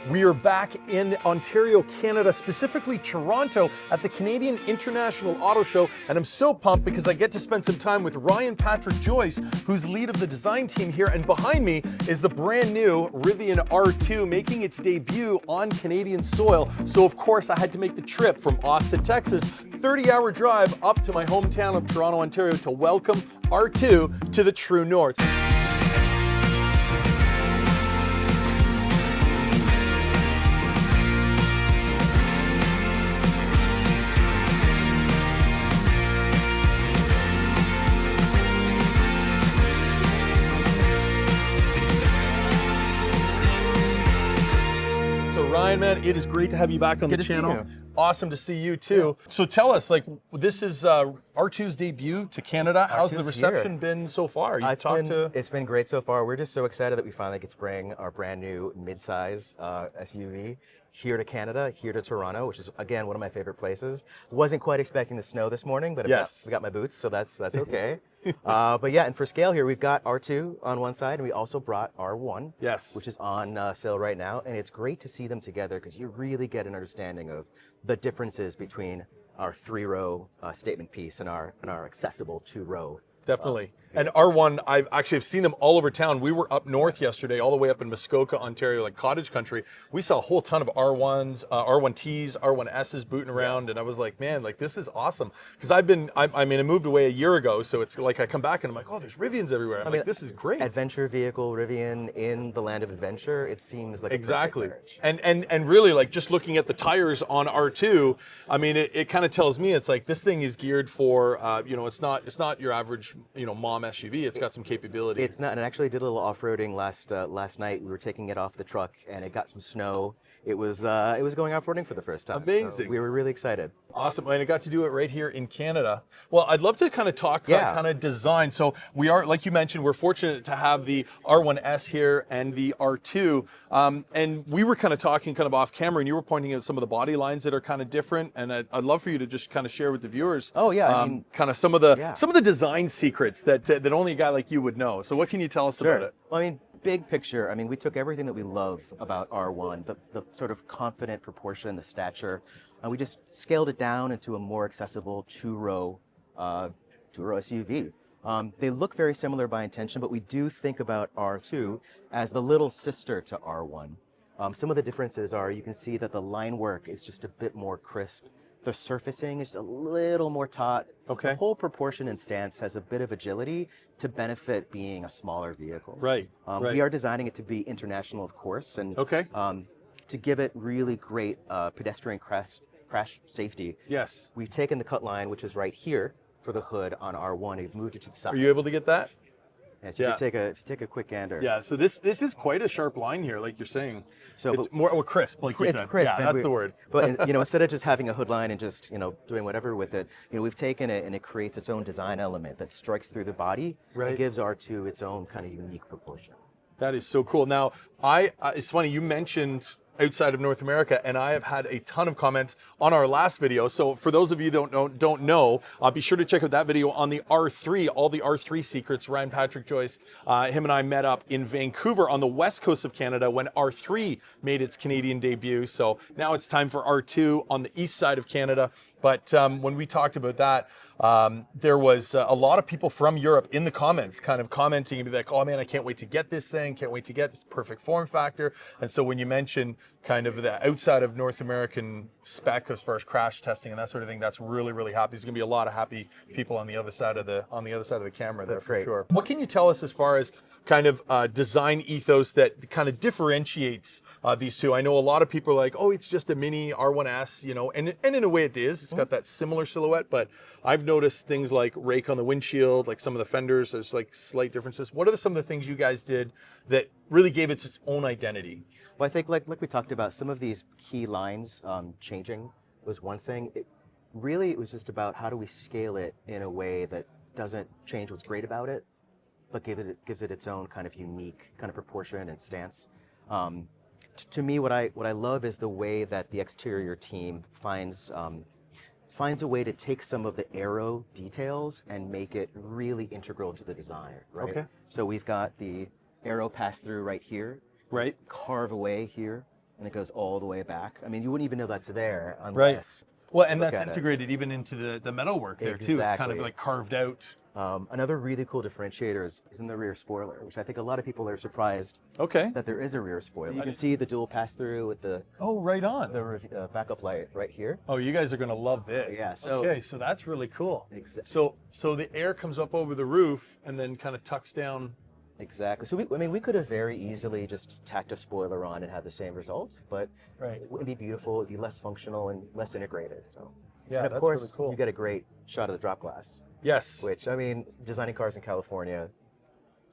We are back in Ontario, Canada, specifically Toronto at the Canadian International Auto Show, and I'm so pumped because I get to spend some time with Patrick Joyce, who's lead of the design team here, and behind me is the brand new Rivian R2 making its debut on Canadian soil. So of course I had to make the trip from Austin, Texas, 30-hour drive up to my hometown of Toronto, Ontario to welcome R2 to the true north. Ryan, man, it is great to have you back on the channel. Awesome to see you too. Yeah. So tell us, like, this is R2's debut to Canada. How's the reception been so far? It's been great so far. We're just so excited that we finally get to bring our brand new midsize SUV here to Canada, here to Toronto, which is, again, one of my favorite places. Wasn't quite expecting the snow this morning, but we got my boots, so that's okay. But yeah, and for scale here, we've got R2 on one side, and we also brought R1, which is on sale right now. And it's great to see them together because you really get an understanding of the differences between our 3-row statement piece and our accessible 2-row. Definitely. And R1, I've seen them all over town. We were up north yesterday, all the way up in Muskoka, Ontario, like cottage country. We saw a whole ton of R1s, R1Ts, R1Ss booting around, and I was like, man, like this is awesome. Because I moved away a year ago, so it's like I come back and I'm like, oh, there's Rivians everywhere. I'm like, this is great. Adventure vehicle, Rivian in the land of adventure. It seems like exactly. And really, like just looking at the tires on R2, I mean, it kind of tells me it's like this thing is geared for, it's not your average, mom SUV. It's got some capability. It's not, and I actually did a little off-roading last night. We were taking it off the truck, and it got some snow. It was going off-roading for the first time. Amazing. So we were really excited. Awesome, and I got to do it right here in Canada. Well, I'd love to kind of talk kind of design. So we are, like you mentioned, we're fortunate to have the R1S here and the R2. And we were kind of talking kind of off camera, and you were pointing out some of the body lines that are kind of different. And I'd love for you to just kind of share with the viewers. Oh yeah, I mean, kind of some of the design secrets that only a guy like you would know. So what can you tell us about it? Well, I mean, big picture, I mean, we took everything that we love about R1, the sort of confident proportion, the stature, and we just scaled it down into a more accessible 2-row SUV. They look very similar by intention, but we do think about R2 as the little sister to R1. Some of the differences are you can see that the line work is just a bit more crisp. The surfacing is a little more taut. Okay. The whole proportion and stance has a bit of agility to benefit being a smaller vehicle. Right. We are designing it to be international, of course, and to give it really great pedestrian crash safety. Yes. We've taken the cut line, which is right here for the hood on R1, and we've moved it to the side. Are you able to get that? Yeah, so if you take a quick gander. Yeah, so this is quite a sharp line here, like you're saying. So it's more crisp, like you said. It's crisp. Yeah, that's the word. But instead of just having a hood line and just doing whatever with it, we've taken it and it creates its own design element that strikes through the body and gives R2 its own kind of unique proportion. That is so cool. Now, it's funny you mentioned outside of North America, and I have had a ton of comments on our last video. So for those of you that don't know, be sure to check out that video on the R3, all the R3 secrets. Patrick Joyce, him and I met up in Vancouver on the west coast of Canada when R3 made its Canadian debut. So now it's time for R2 on the east side of Canada. But when we talked about that, there was a lot of people from Europe in the comments kind of commenting and be like, oh man, I can't wait to get this thing, can't wait to get this perfect form factor. And so when you mention kind of the outside of North American spec as far as crash testing and that sort of thing, that's really, really happy. There's gonna be a lot of happy people on the other side of the camera there. That's for sure. What can you tell us as far as kind of design ethos that kind of differentiates these two? I know a lot of people are like, oh, it's just a mini R1S, and in a way it is. It's got that similar silhouette, but I've noticed things like rake on the windshield, like some of the fenders, there's like slight differences. What are some of the things you guys did that really gave it its own identity? Well, I think like we talked about, some of these key lines changing was one thing. It was just about how do we scale it in a way that doesn't change what's great about it, but gives it its own kind of unique kind of proportion and stance. To me, what I love is the way that the exterior team finds a way to take some of the aero details and make it really integral to the design, right? Okay. So we've got the aero pass through right here, right? Carve away here, and it goes all the way back. I mean, you wouldn't even know that's there Right. unless Well, and you look that's at it. integrated even into the metalwork there too. It's kind of Exactly. like carved out. Another really cool differentiator is in the rear spoiler, which I think a lot of people are surprised Okay. that there is a rear spoiler. You can see the dual pass-through with the Oh, right on. backup light right here. Oh, you guys are going to love this. Yeah, so- okay, so that's really cool. Exa- So the air comes up over the roof and then kind of tucks down. Exactly. So we could have very easily just tacked a spoiler on and had the same result, but Right. it wouldn't be beautiful. It'd be less functional and less integrated. So Yeah, and of that's course really cool. you get a great shot of the drop glass, Yes. which I mean, designing cars in California,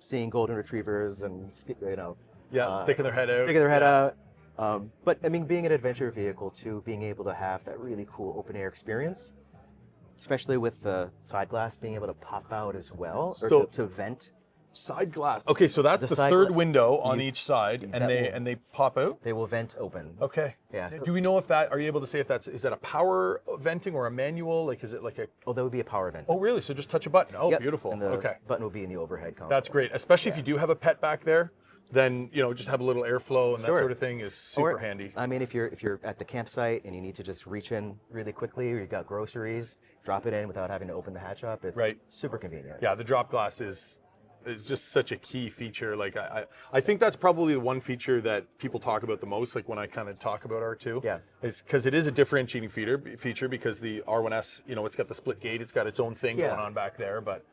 seeing golden retrievers and Yeah, sticking their head out. sticking their head Yeah. out. But I mean, being an adventure vehicle too, being able to have that really cool open air experience, especially with the side glass being able to pop out as well, or So- to vent. Side glass. Okay, so that's The the side third gla- window on you- each side, and that they will- they pop out. They will vent open. Okay. Yeah, so- Do we know if that? Are you able to say if is that a power venting or a manual? Like, is it like a? Oh, that would be a power vent. Oh, really? So just touch a button. Oh, Yep, beautiful. And the Okay. button will be in the overhead console. That's great, especially if you do have a pet back there. Then just have a little airflow and that Sure. sort of thing is super Or, handy. I mean, if you're at the campsite and you need to just reach in really quickly, or you've got groceries, drop it in without having to open the hatch up. It's Right. super convenient. Yeah, the drop glass is just such a key feature. Like I think that's probably the one feature that people talk about the most. Like when I kind of talk about R2, Yeah. is because it is a differentiating feature because the R1S, it's got the split gate, it's got its own thing Yeah. going on back there, but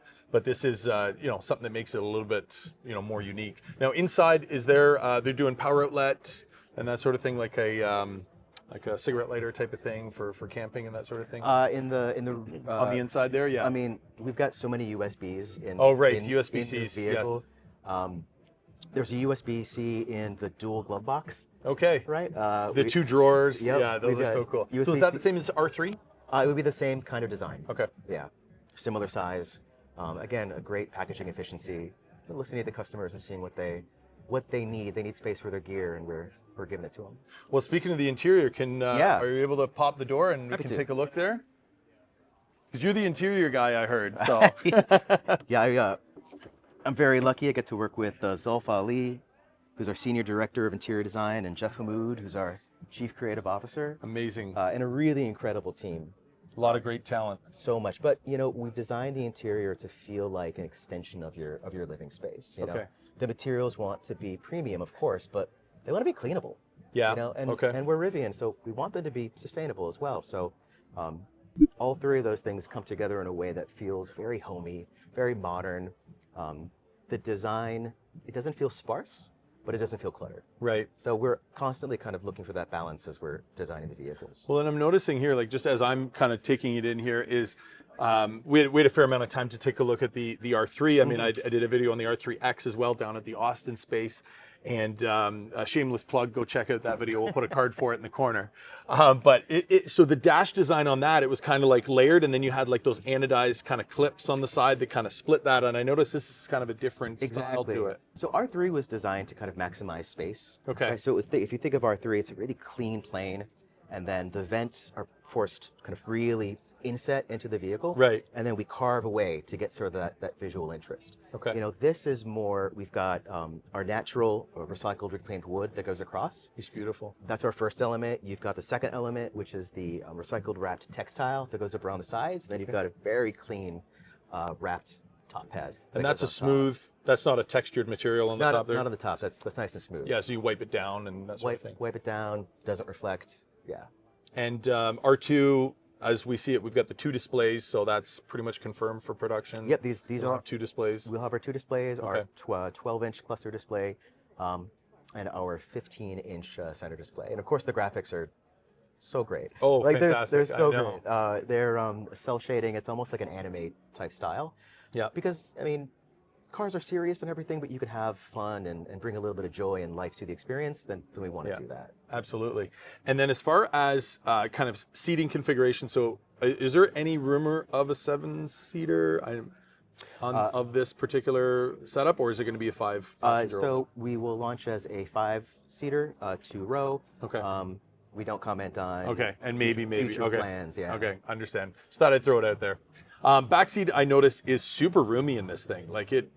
this is something that makes it a little bit more unique. Now inside is there they're doing power outlet and that sort of thing, like a cigarette lighter type of thing for camping and that sort of thing. In the On the inside there, yeah. I mean, we've got so many USBs in. Oh, right, in USB-Cs, the vehicle. There's a USB-C in the dual glove box, Okay. right? The two drawers, Yep, yeah, those we've are so got cool. So is USB-C. that the same as R3? It would be the same kind of design. Okay. Yeah, similar size. Again, a great packaging efficiency. We're listening to the customers and seeing what they need. They need space for their gear, and we're giving it to them. Well, speaking of the interior, Yeah. are you able to pop the door and we Happy can to. take a look there? Because you're the interior guy, I heard. So Yeah, I'm very lucky. I get to work with Zulf Ali, who's our Senior Director of Interior Design, and Jeff Hamoud, who's our Chief Creative Officer, amazing. and a really incredible team. A lot of great talent. So much, but we've designed the interior to feel like an extension of your living space. You know, Okay. the materials want to be premium, of course, but they want to be cleanable. Yeah. And Okay. and we're Rivian, so we want them to be sustainable as well. So, all three of those things come together in a way that feels very homey, very modern. The design, it doesn't feel sparse, but it doesn't feel cluttered. Right. So we're constantly kind of looking for that balance as we're designing the vehicles. Well, and I'm noticing here, like just as I'm kind of taking it in here, is we had a fair amount of time to take a look at the R3. I mean, I did a video on the R3X as well down at the Austin space. And a shameless plug, go check out that video. We'll put a card for it in the corner. But so the dash design on that, it was kind of like layered, and then you had like those anodized kind of clips on the side that kind of split that. And I noticed this is kind of a different style to it. So R3 was designed to kind of maximize space. Okay. Right? So it was if you think of R3, it's a really clean plane, and then the vents are forced kind of really inset into the vehicle. Right. And then we carve away to get sort of that visual interest. Okay. This is more, we've got our natural or recycled reclaimed wood that goes across. It's beautiful. That's our first element. You've got the second element, which is the recycled wrapped textile that goes up around the sides. Then you've got a very clean wrapped top pad. And that's a smooth, that's not a textured material on the top there? Not on the top. That's nice and smooth. Yeah, so you wipe it down and that sort of thing. Wipe it down, doesn't reflect. Yeah. And R2, as we see it, we've got the two displays, so that's pretty much confirmed for production. Yep, these We'll are have two displays. We'll have our two displays, Okay. our 12-inch cluster display, and our 15-inch center display. And of course, the graphics are so great. Oh, like fantastic. They're so I know. great. They're cell shading. It's almost like an animate type style. Yeah. Because I mean, cars are serious and everything, but you can have fun and bring a little bit of joy and life to the experience. Then we want to do that. Absolutely. And then as far as kind of seating configuration, so is there any rumor of a 7-seater of this particular setup, or is it going to be a 5-passenger? So we will launch as a 5-seater, 2-row. Okay. We don't comment on And maybe future okay. plans. Yeah. Okay, understand. Just thought I'd throw it out there. Backseat, I noticed, is super roomy in this thing. Like it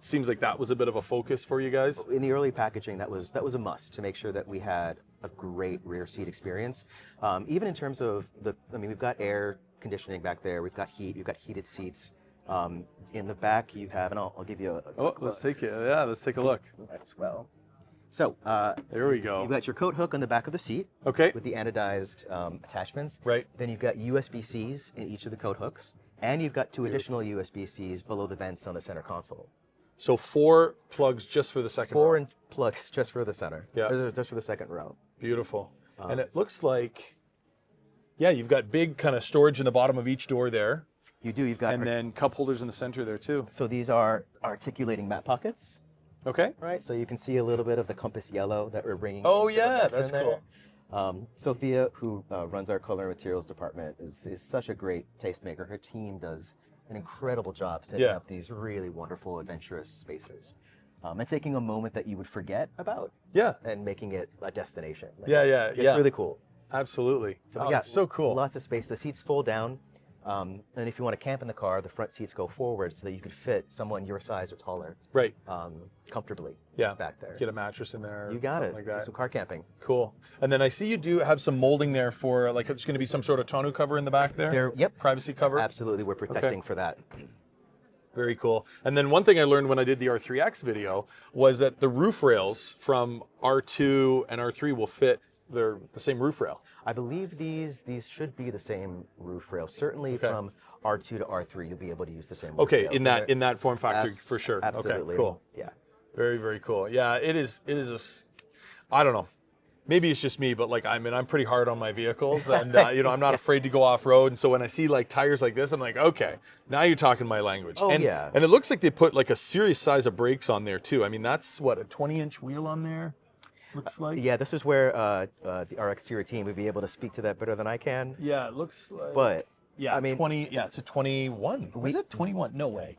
seems like that was a bit of a focus for you guys. In the early packaging, that was a must to make sure that we had a great rear seat experience. Even in terms of we've got air conditioning back there, we've got heat, we've got heated seats. In the back you have, and I'll give you a let's take it. Yeah, let's take a look. as well. So there we go. You've got your coat hook on the back of the seat. Okay. With the anodized attachments. Right. Then you've got USB-Cs in each of the coat hooks, and you've got 2 additional USB-Cs below the vents on the center console. So 4 plugs just for the second row. 4 plugs just for the center. Yeah. Just for the second row. Beautiful. And it looks like, yeah, you've got big kind of storage in the bottom of each door there. You do. You've got. And then cup holders in the center there too. So these are articulating mat pockets. Okay. Right. So you can see a little bit of the compass yellow that we're bringing. Oh into the yeah, veteran that's there. cool. Sophia, who runs our color and materials department, is such a great tastemaker. Her team does an incredible job setting up these really wonderful, adventurous spaces. And taking a moment that you would forget about. Yeah. And making it a destination. It's really cool. Absolutely. So, It's so cool. Lots of space. The seats fold down. And if you want to camp in the car, the front seats go forward so that you could fit someone your size or taller. Right. Comfortably. Yeah. Back there. Get a mattress in there. You got it. Like that. Do some car camping. Cool. And then I see you do have some molding there for, like, it's going to be some sort of tonneau cover in the back there? Yep. Privacy cover? Absolutely. We're protecting for that. Very cool. And then one thing I learned when I did the R3X video was that the roof rails from R2 and R3 will fit the same roof rail. I believe these should be the same roof rail. Certainly from R2 to R3, you'll be able to use the same roof rail. In that form factor for sure. Absolutely. Okay, cool. Yeah. Very, very cool. Yeah, it is I don't know. Maybe it's just me, but like, I'm pretty hard on my vehicles, and I'm not afraid to go off road. And so when I see like tires like this, I'm like, okay, now you're talking my language. Oh, and, yeah. And it looks like they put like a serious size of brakes on there too. I mean, that's what, a 20-inch wheel on there. Looks like. Yeah, this is where our exterior team would be able to speak to that better than I can. Yeah, it looks like. But yeah, I mean, 20. Yeah, it's a 21. Was it 21? No way.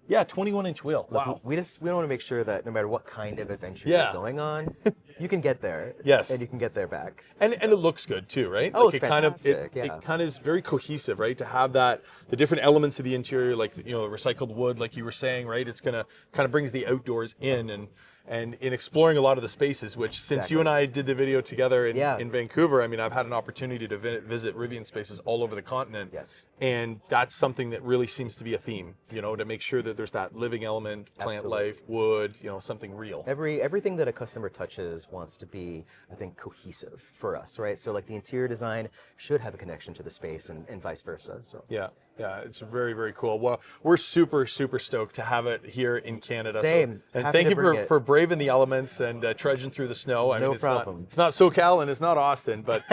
Yeah, 21-inch wheel. Wow. We want to make sure that no matter what kind of adventure you're going on, you can get there. Yes. And you can get there back. And it looks good too, right? Oh, like it's fantastic. yeah. It kind of is very cohesive, right? To have that, the different elements of the interior, like the recycled wood, like you were saying, right? It's gonna kind of brings the outdoors in, and in exploring a lot of the spaces, which since you and I did the video together in Vancouver, I mean, I've had an opportunity to visit Rivian spaces all over the continent. Yes. And that's something that really seems to be a theme, to make sure that there's that living element, plant life, wood, something real. Everything that a customer touches wants to be, I think, cohesive for us, right? So like the interior design should have a connection to the space and vice versa. So yeah, it's very, very cool. Well, we're super, super stoked to have it here in Canada. Same. So, and Happy thank to you bring for braving the elements and trudging through the snow. I mean, it's problem. It's not SoCal and it's not Austin, but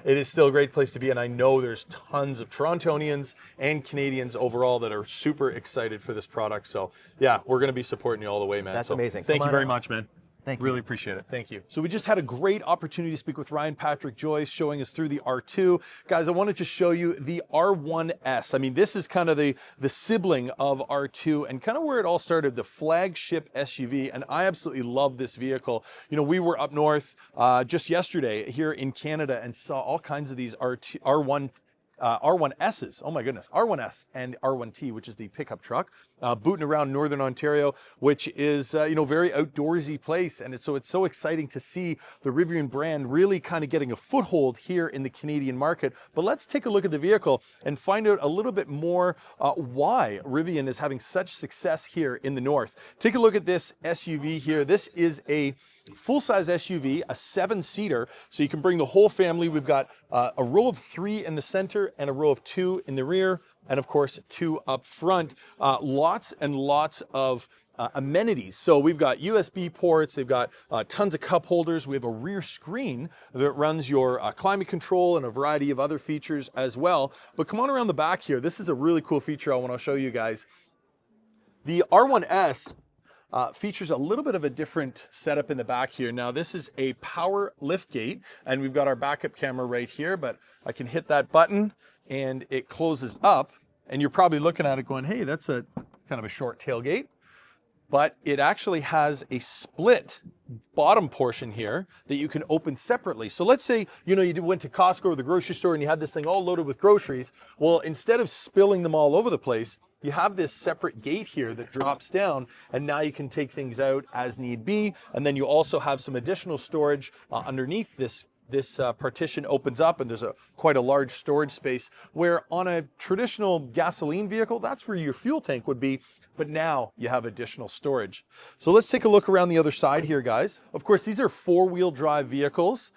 it is still a great place to be. And I know there's tons of Torontonians and Canadians overall that are super excited for this product. So yeah, we're going to be supporting you all the way, man. That's amazing. Thank you very much, man. Thank you. Really appreciate it. Thank you. So we just had a great opportunity to speak with Ryan Patrick Joyce, showing us through the R2. Guys, I wanted to show you the R1S. I mean, this is kind of the sibling of R2 and kind of where it all started, the flagship SUV. And I absolutely love this vehicle. We were up north just yesterday here in Canada and saw all kinds of these R1Ss, oh my goodness, R1S and R1T, which is the pickup truck, booting around Northern Ontario, which is, very outdoorsy place. And it's so exciting to see the Rivian brand really kind of getting a foothold here in the Canadian market. But let's take a look at the vehicle and find out a little bit more why Rivian is having such success here in the North. Take a look at this SUV here. This is a full-size SUV, a 7-seater, so you can bring the whole family. We've got a row of 3 in the center and a row of 2 in the rear, and of course 2 up front. Lots and lots of amenities. So we've got USB ports, they've got tons of cup holders. We have a rear screen that runs your climate control and a variety of other features as well. But come on around the back here. This is a really cool feature I want to show you guys. The R1S features a little bit of a different setup in the back here. Now this is a power lift gate, and we've got our backup camera right here, but I can hit that button and it closes up, and you're probably looking at it going, hey, that's a kind of a short tailgate. but it actually has a split bottom portion here that you can open separately. So let's say, you know, you went to Costco or the grocery store and you had this thing all loaded with groceries. Well, instead of spilling them all over the place, you have this separate gate here that drops down, and now you can take things out as need be. And then you also have some additional storage underneath this. This partition opens up and there's quite a large storage space, where on a traditional gasoline vehicle, that's where your fuel tank would be. But now you have additional storage. So let's take a look around the other side here, guys. Of course, these are 4-wheel drive vehicles.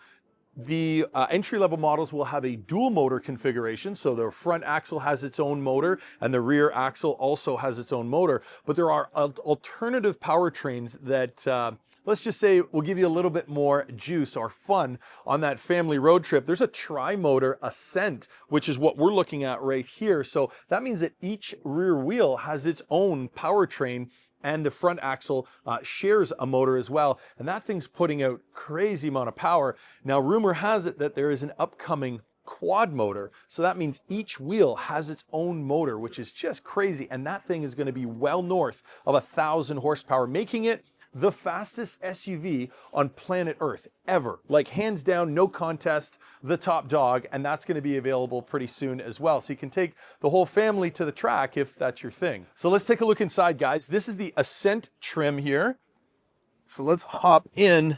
The entry-level models will have a dual motor configuration, so the front axle has its own motor and the rear axle also has its own motor. But there are alternative powertrains that, let's just say, will give you a little bit more juice or fun on that family road trip. There's a tri-motor Ascent, which is what we're looking at right here. So that means that each rear wheel has its own powertrain, and the front axle shares a motor as well. And that thing's putting out crazy amount of power. Now, rumor has it that there is an upcoming quad motor. So that means each wheel has its own motor, which is just crazy. And that thing is going to be well north of 1,000 horsepower, making it the fastest SUV on planet Earth ever. Like, hands down, no contest, the top dog, and that's going to be available pretty soon as well. So you can take the whole family to the track if that's your thing. So let's take a look inside, guys. This is the Ascent trim here. So let's hop in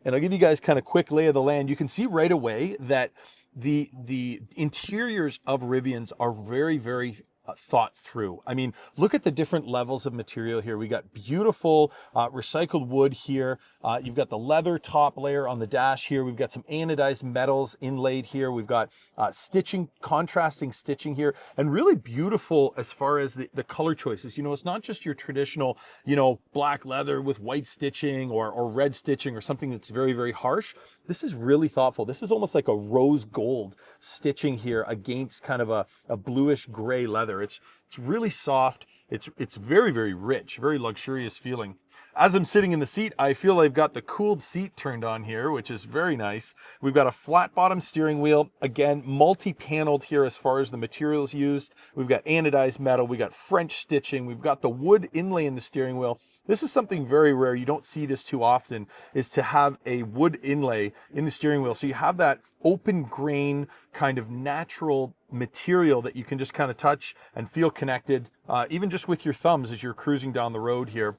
and I'll give you guys kind of quick lay of the land. You can see right away that the interiors of Rivians are very, very thought through. I mean, look at the different levels of material here. We got beautiful recycled wood here. You've got the leather top layer on the dash here. We've got some anodized metals inlaid here. We've got stitching, contrasting stitching here, and really beautiful as far as the color choices. You know, it's not just your traditional, you know, black leather with white stitching or red stitching or something that's very, very harsh. This is really thoughtful. This is almost like a rose gold stitching here against kind of a bluish gray leather. It's really soft. It's very, very rich, very luxurious feeling. As I'm sitting in the seat, I feel I've got the cooled seat turned on here, which is very nice. We've got a flat bottom steering wheel. Again, multi-paneled here as far as the materials used. We've got anodized metal. We got French stitching. We've got the wood inlay in the steering wheel. This is something very rare. You don't see this too often, is to have a wood inlay in the steering wheel. So you have that open grain kind of natural material that you can just kind of touch and feel connected, even just with your thumbs as you're cruising down the road here.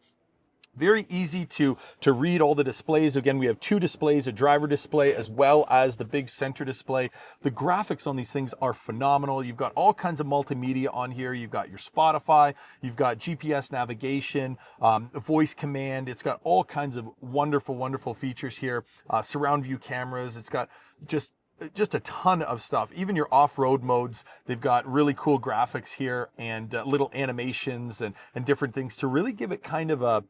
Very easy to read all the displays. Again, we have 2 displays, a driver display as well as the big center display. The graphics on these things are phenomenal. You've got all kinds of multimedia on here. You've got your Spotify, you've got GPS navigation, voice command. It's got all kinds of wonderful, wonderful features here. Surround view cameras. It's got just a ton of stuff. Even your off-road modes, they've got really cool graphics here and little animations and different things to really give it kind of a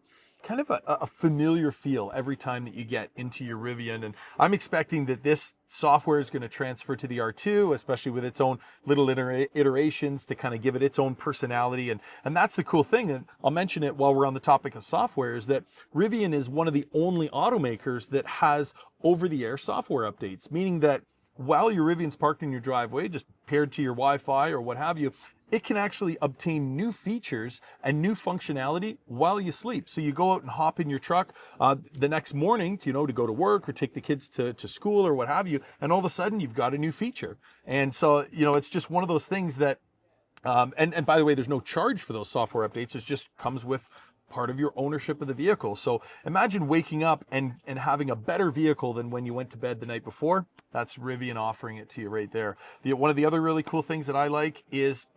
familiar feel every time that you get into your Rivian. And I'm expecting that this software is going to transfer to the R2, especially with its own little iterations to kind of give it its own personality. And that's the cool thing. And I'll mention it while we're on the topic of software, is that Rivian is one of the only automakers that has over-the-air software updates, meaning that while your Rivian's parked in your driveway, just paired to your Wi-Fi or what have you, it can actually obtain new features and new functionality while you sleep. So you go out and hop in your truck the next morning, to go to work or take the kids to school or what have you, and all of a sudden you've got a new feature. And so, it's just one of those things that, and by the way, there's no charge for those software updates. It just comes with part of your ownership of the vehicle. So imagine waking up and having a better vehicle than when you went to bed the night before. That's Rivian offering it to you right there. One of the other really cool things that I like is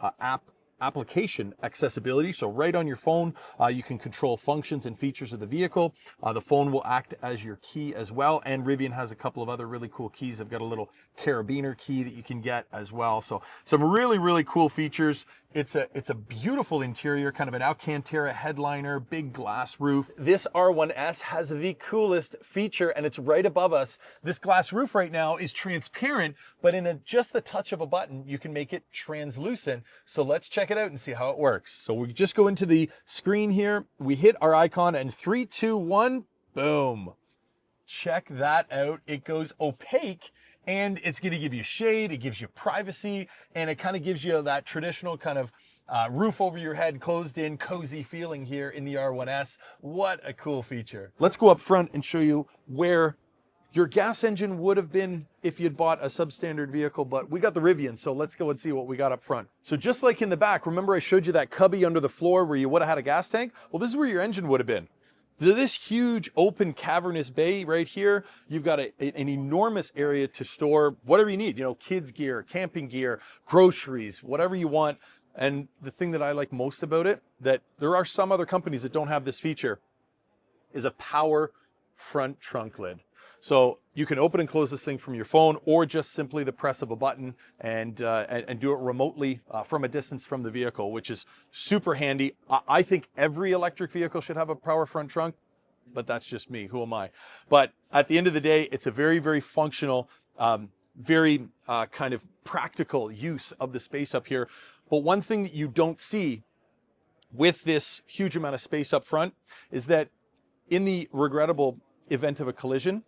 application accessibility. So right on your phone, you can control functions and features of the vehicle. The phone will act as your key as well. And Rivian has a couple of other really cool keys. They've got a little carabiner key that you can get as well. So some really, really cool features. It's a beautiful interior, kind of an Alcantara headliner, big glass roof. This R1S has the coolest feature, and it's right above us. This glass roof right now is transparent, but in just the touch of a button, you can make it translucent. So let's check it out and see how it works. So we just go into the screen here, we hit our icon, and 3, 2, 1, boom. check that out. It goes opaque, and it's going to give you shade, it gives you privacy, and it kind of gives you that traditional kind of roof over your head, closed in, cozy feeling here in the R1S. What a cool feature. Let's go up front and show you where your gas engine would have been if you'd bought a substandard vehicle, but we got the Rivian, so let's go and see what we got up front. So just like in the back, remember I showed you that cubby under the floor where you would have had a gas tank? Well, this is where your engine would have been. This huge open cavernous bay right here, you've got an enormous area to store whatever you need, you know, kids gear, camping gear, groceries, whatever you want. And the thing that I like most about it, that there are some other companies that don't have this feature, is a power front trunk lid. So you can open and close this thing from your phone, or just simply the press of a button and do it remotely from a distance from the vehicle, which is super handy. I think every electric vehicle should have a power front trunk, but that's just me. Who am I? But at the end of the day, it's a very, very functional, very kind of practical use of the space up here. But one thing that you don't see with this huge amount of space up front is that in the regrettable event of a collision,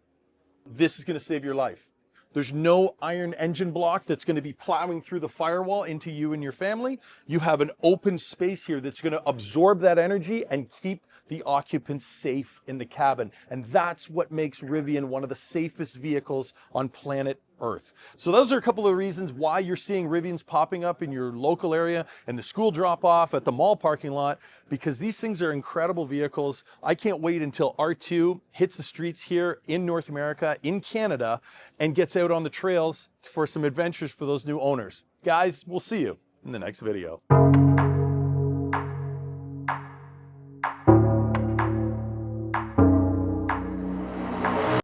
this is going to save your life. There's no iron engine block that's going to be plowing through the firewall into you and your family. You have an open space here that's going to absorb that energy and keep the occupants safe in the cabin. And that's what makes Rivian one of the safest vehicles on planet Earth. So those are a couple of reasons why you're seeing Rivians popping up in your local area and the school drop-off at the mall parking lot, because these things are incredible vehicles. I can't wait until R2 hits the streets here in North America, in Canada, and gets out on the trails for some adventures for those new owners. Guys, we'll see you in the next video.